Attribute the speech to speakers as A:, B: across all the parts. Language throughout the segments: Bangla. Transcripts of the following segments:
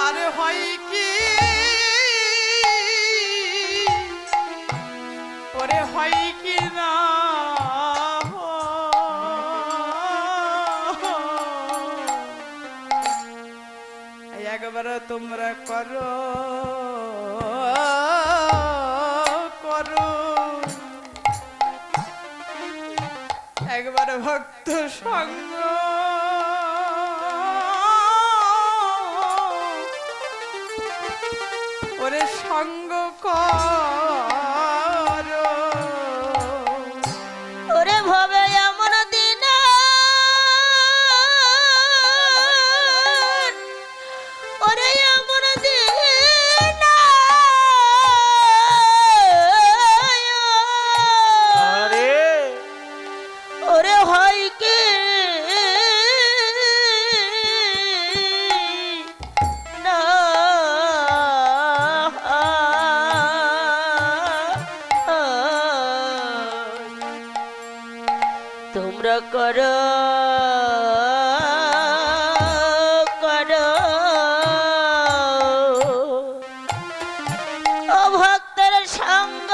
A: আরে হয় কি ওরে হয় কি না একবার তোমরা করো করো একবার ভক্ত সঙ্গ ওরে সঙ্গ করো
B: ওরে ভবে এমন দিন ওরে এমন দিন
C: আরে
B: ওরে হয় কি না তোমরা করো করো ও ভক্তের সঙ্গ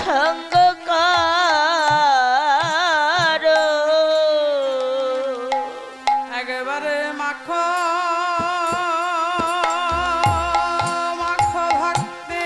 B: সঙ্গ করো
A: একবারে মাখো মাখো ভক্তে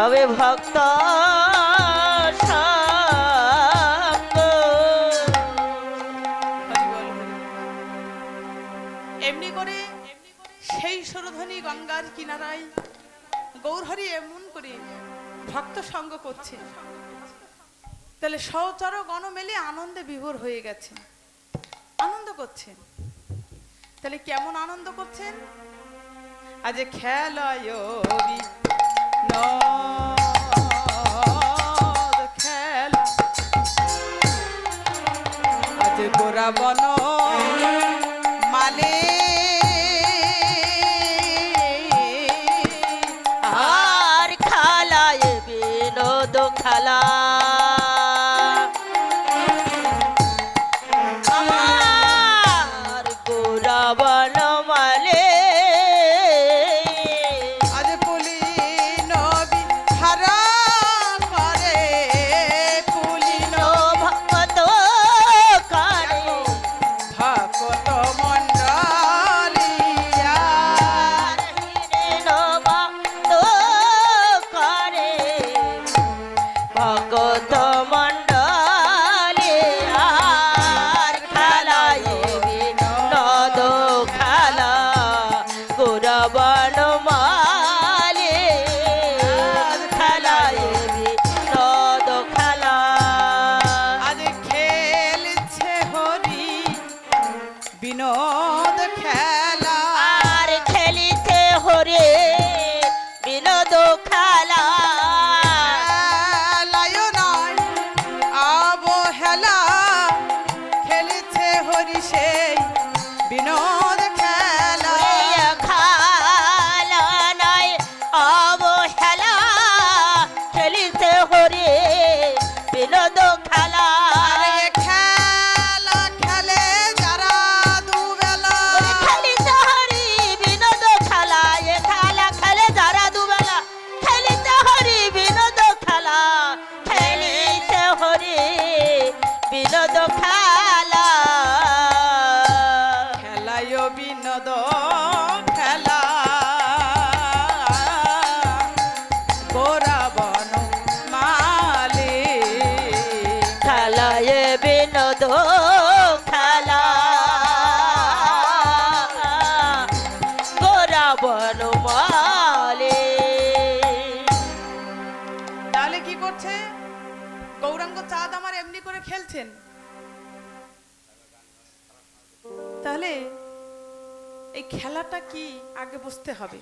B: সবে ভক্ত সঙ্গ।
A: এমনি করে সেই সরধ্বনি গঙ্গার কিনারায় গৌরহরি এমন করে ভক্ত সঙ্গ করছে। তাহলে সহচর গণ মেলে আনন্দে বিভোর হয়ে গেছে, আনন্দ করছেন। তাহলে কেমন আনন্দ করছেন? আজ খেলায় খেলা, আজ গোরা বন মালে
B: আর খেলায় বিনোদ খেলা, আমার গোরা বনমালে
A: আজ পুলিন বিহারা করে, পুলিন
B: ভক্ত কারে
A: ভক্ত মন্ডলিয়া
B: ভক্ত করে ভগত মণ্ডলে আর খেলায় বিনোদ খেলা গৌরবন মালে খেলায় বিনোদ খেলা।
A: আজ খেলছে হরি বিনোদ খেলা,
B: আর খেলিতে হরে বিনোদ খেলা,
A: খেলায় নয় অবহেলা, খেলছে হরি সেই বিনোদ খেলা।
B: খেলা নাই অবহেলা, খেলিতে হরে বিনোদ খেলা।
A: আরে খেলা খেলে যারা দুবেলা,
B: খেলিতে হরি বিনোদ খেলা, এ খেলা খেলে যারা দুবেলা, খেলিতে হরি বিনোদ খেলা, খেলিতে হরি বিনোদ খেলা।
A: খেলায় বিনোদ খেলা, গোরা বন মালে
B: খেলায় বিনোদ খেলা, গোরা বনমালে।
A: তাহলে কি করছে? গৌরাঙ্গ চাঁদ আমার এমনি করে খেলছেন। তাহলে এই খেলাটা কি আগে বুঝতে হবে।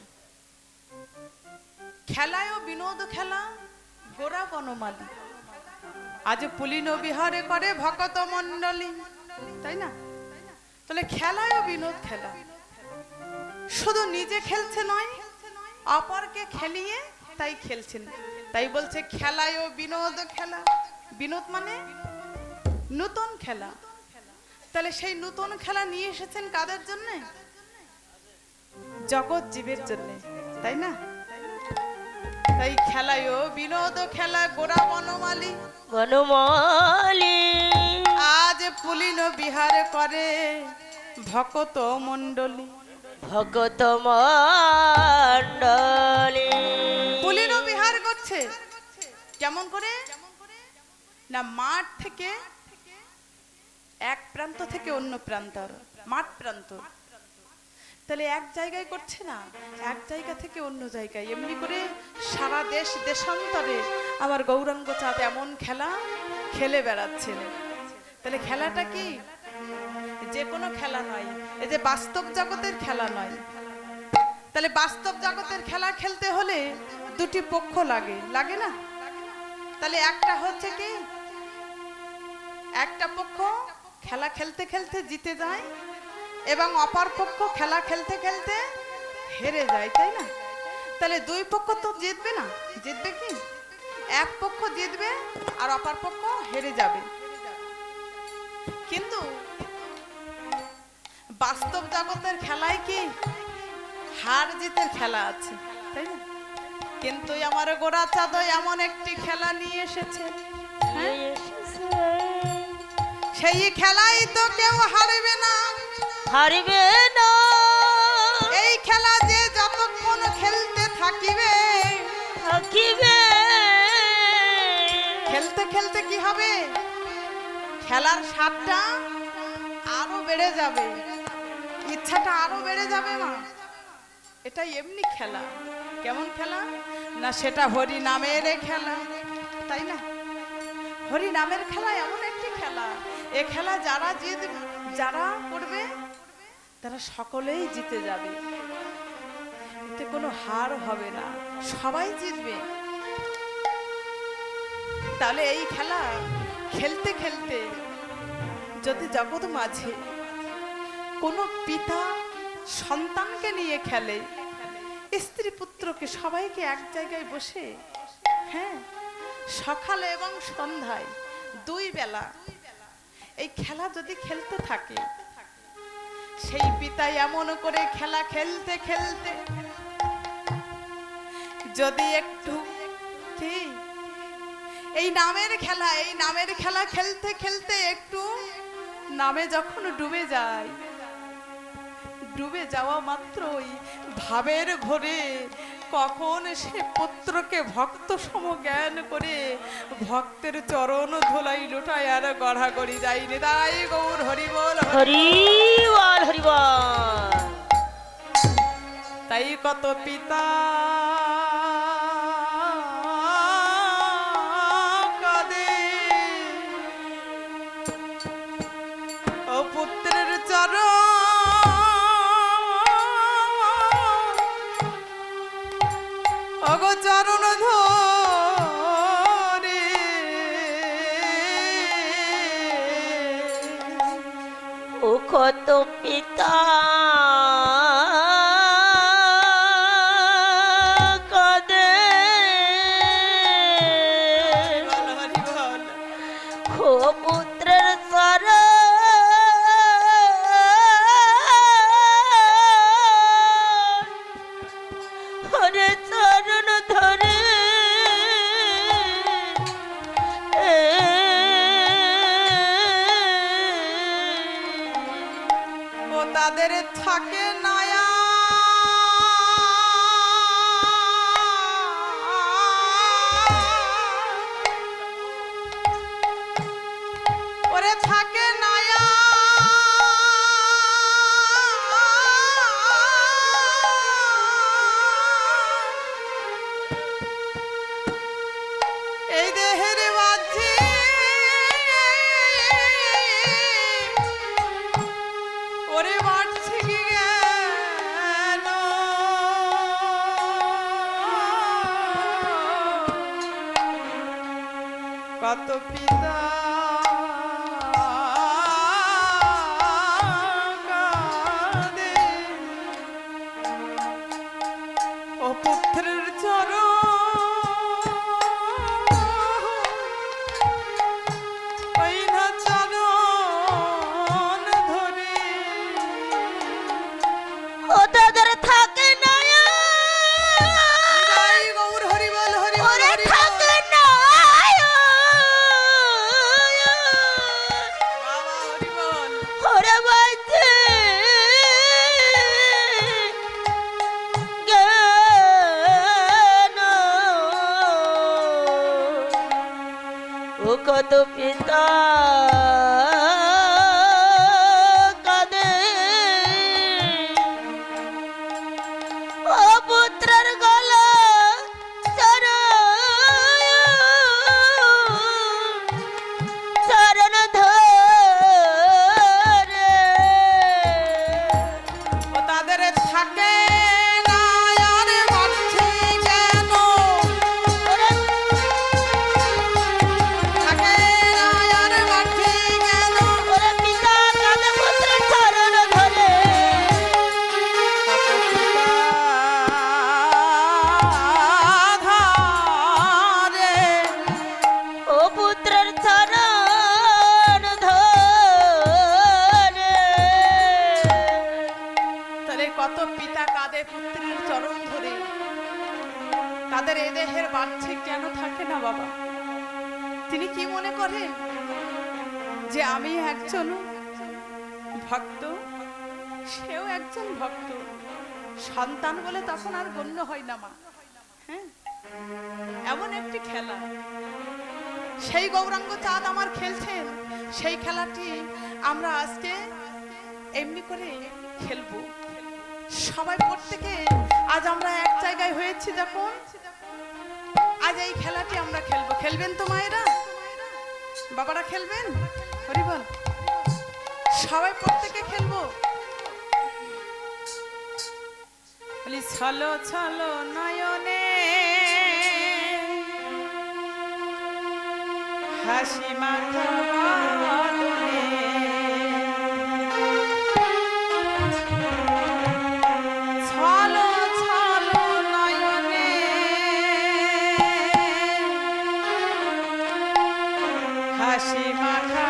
A: খেলায় বিনোদ খেলা, গোরা বনমালী, আজ পুলিন বিহারে করে ভকত মন্ডলী, তাই না? তাহলে খেলায় বিনোদ খেলা, শুধু নিজে খেলছে নয়, অপরকে খেলিয়ে তাই খেলছেন। তাই বলছে খেলায় বিনোদ খেলা। বিনোদ মানে নতুন খেলা। তাহলে সেই নতুন খেলা নিয়ে এসেছেন কাদের জন্য? জগৎ জীবের জন্য, তাই না? তাই খেলায় বিনোদ খেলা, গোরা বনমালী
B: বনমালী
A: আজ পুলিন বিহার করে ভকত মন্ডলী।
B: ভগত মণ্ডলী
A: পুলিন বিহার করছে কেমন করে? না মাঠ থেকে এক প্রান্ত থেকে অন্য প্রান্ত, মাঠ প্রান্ত। তাহলে এক জায়গায় করছে না, এক জায়গা থেকে অন্য জায়গায়, এমনি করে সারা দেশ দেশান্তরে আমার গৌরাঙ্গ চাঁদ এমন খেলা খেলে বেড়াচ্ছেন। তাহলে খেলাটা কি যে কোনো খেলা নয়, এই যে বাস্তব জগতের খেলা নয়। তাহলে বাস্তব জগতের খেলা খেলতে হলে দুটি পক্ষ লাগে, লাগে না? তাহলে একটা হচ্ছে কি, একটা পক্ষ খেলা খেলতে খেলতে জিতে যায় এবং অপর পক্ষ খেলা খেলতে খেলতে হেরে যায়, তাই না? তাহলে দুই পক্ষ তো জিতবে না, জিতবে কি? এক পক্ষ জিতবে আর অপর পক্ষ হেরে যাবে। কিন্তু বাস্তব জগতের খেলায় কি হার জিতের খেলা আছে, তাই না? কিন্তু আমার গোরা চাঁদ এমন একটি খেলা নিয়ে এসেছে, হ্যাঁ? সেই খেলায় তো কেউ হারবে না,
B: হারবে না।
A: এই খেলা যে যতক্ষণ খেলতে থাকিবে
B: থাকিবে
A: খেলতে কি হবে, খেলার স্বাদটা আরো বেড়ে যাবে, ইচ্ছাটা আরো বেড়ে যাবে মা। এটা এমনি খেলা। কেমন খেলা না, সেটা হরি নামের খেলা, তাই না? হরি নামের খেলা এমন একটি খেলা, এ খেলা যারা করবে তারা সকলেই জিতে যাবে, এতে কোনো হার হবে না, সবাই জিতবে। তাহলে এই খেলা খেলতে খেলতে যদি জগৎ মাঝে কোনো পিতা সন্তানকে নিয়ে খেলে, স্ত্রী পুত্রকে সবাইকে এক জায়গায় বসে, হ্যাঁ, সকালে এবং সন্ধ্যায় 2 বেলা এই খেলা যদি খেলতে থাকে, সেই পিতা এমন করে খেলা খেলতে খেলতে যদি একটু কি এই নামের খেলা খেলতে খেলতে একটু নামে যখন ডুবে যায়, ডুবে যাওয়া মাত্রই ভাবের ঘোরে কখন সে পুত্রকে ভক্ত সম জ্ঞান করে ভক্তের চরণ ধোলাই লোটায় আর গড়াগড়ি যায়নি। তাই গৌর হরি বল,
B: হরি বল, হরি বল।
A: তাই কত পিতা কাঁদে ও পুত্রের চরণ, চরণ ধরে
B: ও কত পিতা কাঁদে ও পুত্রের চরণ
A: তাদের থাকে নয়া ওরে থাকে নয়া এই দেহের মাঝে ওরে বাড়ছে কি গেল কত পিতা কাঁদে ও পুত্রের চরণ ওই না চরণ ধরে
B: ও তাদের থাকে না
A: গৌর হরি বল, হরি বল,
B: ওরে
A: হরি বল।
B: থাকে না
A: বাবা হরি বল।
B: ওরে বাজে জ্ঞান ও কত পিতা কাঁদে ও পুত্রের গলা চরণ ধরে
A: ও তাদের থাকে না আর বাড়ছে কেন, থাকে না আর বাড়ছে কেন,
B: ওরে পিতা কাঁদে পুত্রের চরণ ধরে
A: ধারে
B: ও পুত্রের চরণ ধরে
A: তাহলে কত পিতা কাঁদে পুত্রের চরণ ধরে, তাদের এ দেহের বাড়ছে কেন থাকে না বাবা? তিনি কি মনে করেন যে আমি একজন ভক্ত, সেও একজন ভক্ত, সন্তান বলে তখন আর গণ্য হয় না মা। হ্যাঁ, এমন একটি খেলা সেই গৌরাঙ্গ চাঁদ আমার খেলছেন, সেই খেলাটি আমরা আজকে এমনি করে খেলবো। সবাই প্রত্যেকে আজ আমরা এক জায়গায় হয়েছি যখন, আজ এই খেলাটি আমরা খেলবো। খেলবেন তো মায়েরা, বাবারা খেলবেন? হরি বল। সবাই প্রত্যেকে খেলবো। বলি ছলো ছলো নয়নে হাসি মাখা বদনে, ছলো ছলো নয়নে হাসি মাখা